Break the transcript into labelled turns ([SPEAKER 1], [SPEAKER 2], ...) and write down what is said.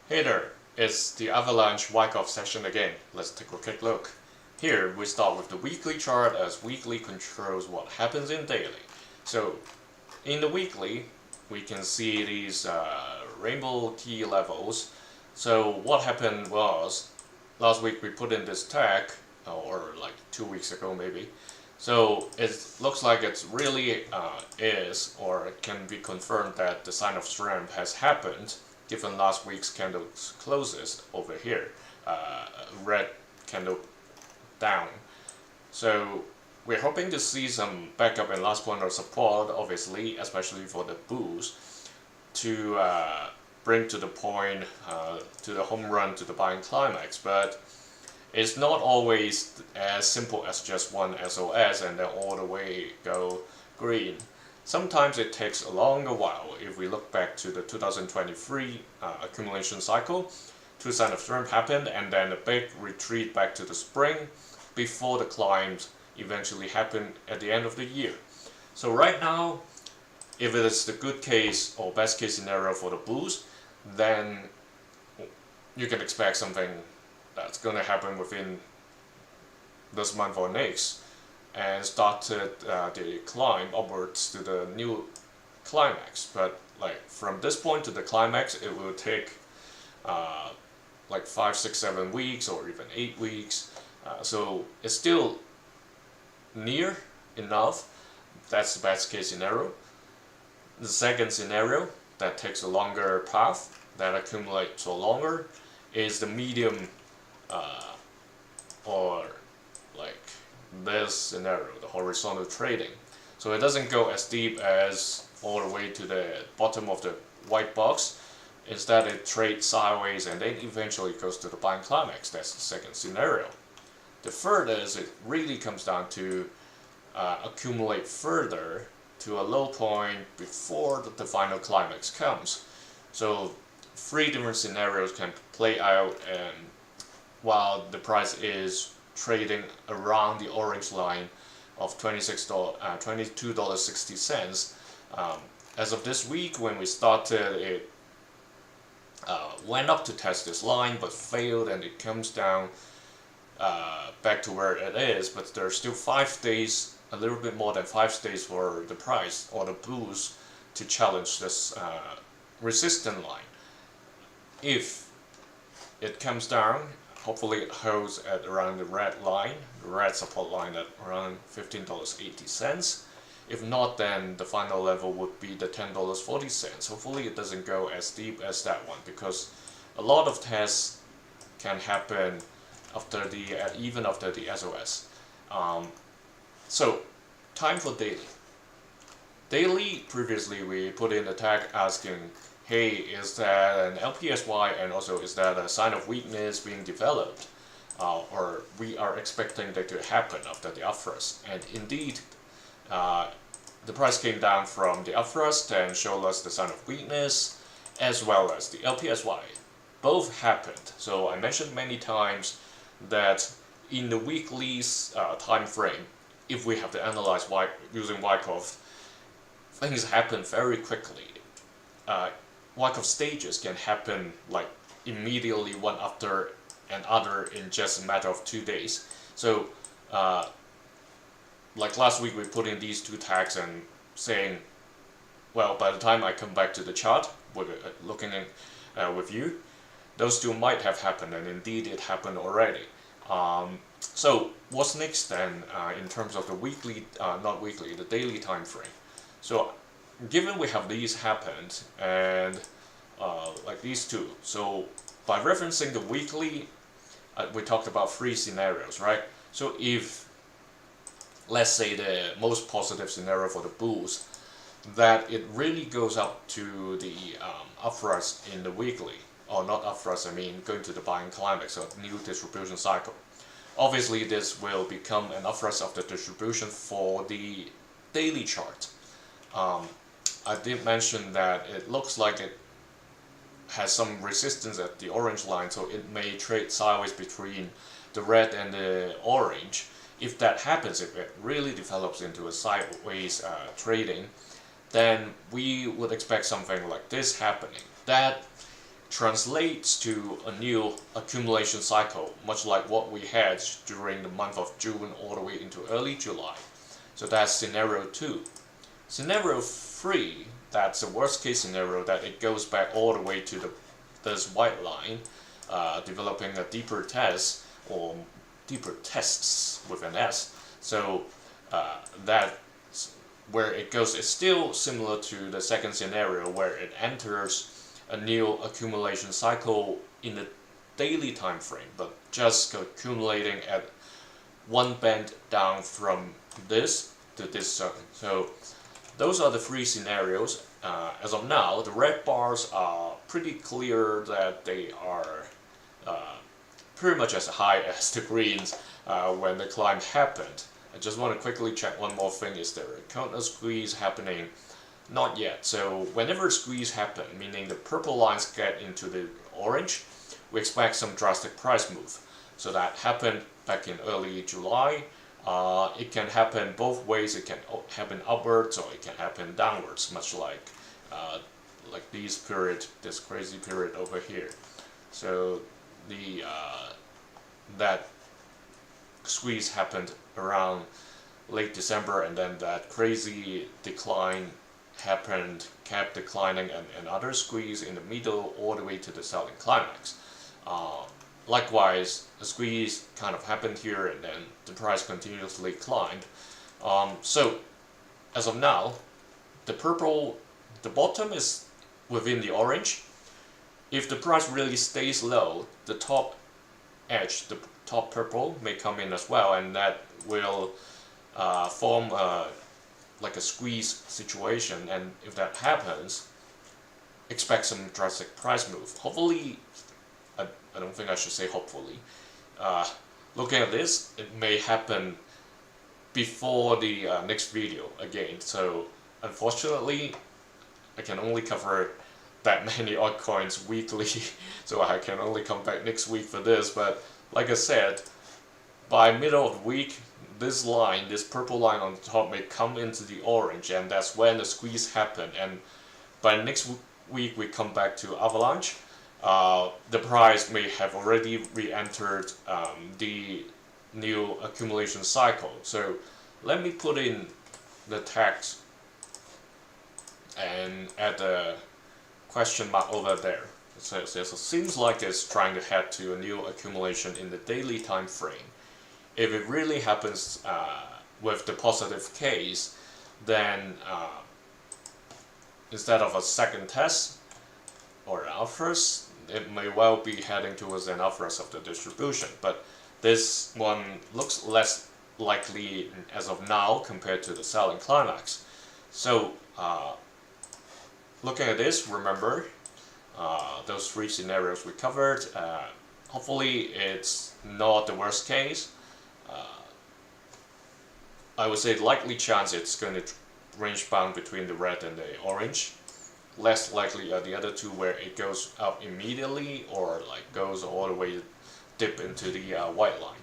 [SPEAKER 1] Hey there, it's the Avalanche Wyckoff session again. Let's take a quick look. Here we start with the weekly chart, as weekly controls what happens in daily. So in the weekly we can see these rainbow key levels. So what happened was last week we put in this tag, or like 2 weeks ago maybe. So it looks like it's really is, or it can be confirmed that the sign of strength has happened given last week's candle closes over here, red candle down. So we're hoping to see some backup and last point of support, obviously, especially for the bulls, to bring to the point, to the home run, to the buying climax. But it's not always as simple as just one SOS and then all the way go green. Sometimes it takes a longer while. If we look back to the 2023 accumulation cycle, two signs of strength happened and then a big retreat back to the spring before the climbs eventually happened at the end of the year. So right now, if it is the good case or best case scenario for the bulls, then you can expect something that's going to happen within this month or next, and started the climb upwards to the new climax. But like from this point to the climax, it will take like 5, 6, 7 weeks or even 8 weeks. So it's still near enough. That's the best case scenario. The second scenario that takes a longer path, that accumulates for longer, is the medium or like this scenario, the horizontal trading. So it doesn't go as deep as all the way to the bottom of the white box. Instead it trades sideways and then eventually goes to the buying climax. That's the second scenario. The third is it really comes down to accumulate further to a low point before the final climax comes. So 3 different scenarios can play out, and while the price is trading around the orange line of $22.60. As of this week, when we started, it went up to test this line but failed, and it comes down back to where it is. But there's still 5 days, a little bit more than 5 days for the price or the bulls to challenge this resistance line. If it comes down, hopefully it holds at around the red line, the red support line at around $15.80. If not, then the final level would be the $10.40. Hopefully it doesn't go as deep as that one, because a lot of tests can happen after the even after the SOS. So time for daily. Daily, previously we put in a tag asking, hey, is that an LPSY, and also is that a sign of weakness being developed, or we are expecting that to happen after the upthrust. And indeed, the price came down from the upthrust and showed us the sign of weakness as well as the LPSY. Both happened. So I mentioned many times that in the weekly time frame, if we have to analyze using Wyckoff, things happen very quickly. Wyckoff stages can happen like immediately, one after another, in just a matter of 2 days. So like last week we put in these 2 tags and saying, well, by the time I come back to the chart with looking in with you, those 2 might have happened, and indeed it happened already. So what's next then in terms of the weekly, not weekly, the daily time frame? So given we have these happened, and like these 2, so by referencing the weekly, we talked about 3 scenarios, right? So if, let's say, the most positive scenario for the bulls, that it really goes up to the upthrust in the weekly, or not upthrust, I mean going to the buying climax, or new distribution cycle. Obviously this will become an upthrust of the distribution for the daily chart. I did mention that it looks like it has some resistance at the orange line, so it may trade sideways between the red and the orange. If that happens, if it really develops into a sideways trading, then we would expect something like this happening. That translates to a new accumulation cycle, much like what we had during the month of June all the way into early July. So that's scenario 2. Scenario 3, that's the worst case scenario, that it goes back all the way to this white line, developing a deeper test, or deeper tests with an S. So that's where it goes. It's still similar to the second scenario, where it enters a new accumulation cycle in the daily time frame, but just accumulating at one band down from this to this zone. So those are the 3 scenarios. As of now, the red bars are pretty clear that they are pretty much as high as the greens when the climb happened. I just want to quickly check one more thing. Is there a counter squeeze happening? Not yet. So whenever squeeze happen, meaning the purple lines get into the orange, we expect some drastic price move. So that happened back in early July. It can happen both ways. It can happen upwards or it can happen downwards, much like this crazy period over here. So the that squeeze happened around late December, and then that crazy decline happened, kept declining, and another squeeze in the middle all the way to the selling climax. Likewise, a squeeze kind of happened here, and then the price continuously climbed. So as of now, the bottom is within the orange. If the price really stays low, the top edge, the top purple, may come in as well, and that will form like a squeeze situation. And if that happens, expect some drastic price move. Hopefully, I don't think I should say hopefully. Looking at this, it may happen before the next video again. So unfortunately, I can only cover that many altcoins weekly, so I can only come back next week for this. But like I said, by middle of the week, this line, this purple line on top, may come into the orange, and that's when the squeeze happened. And by next week we come back to Avalanche, the price may have already re-entered the new accumulation cycle. So let me put in the text and add a question mark over there. So it seems like it's trying to head to a new accumulation in the daily time frame. If it really happens with the positive case, then instead of a second test or an upthrust, it may well be heading towards an upthrust of the distribution. But this one looks less likely as of now compared to the selling climax. So looking at this, remember those 3 scenarios we covered. Hopefully it's not the worst case. I would say likely chance it's going to range bound between the red and the orange. Less likely are the other 2, where it goes up immediately or like goes all the way dip into the white line.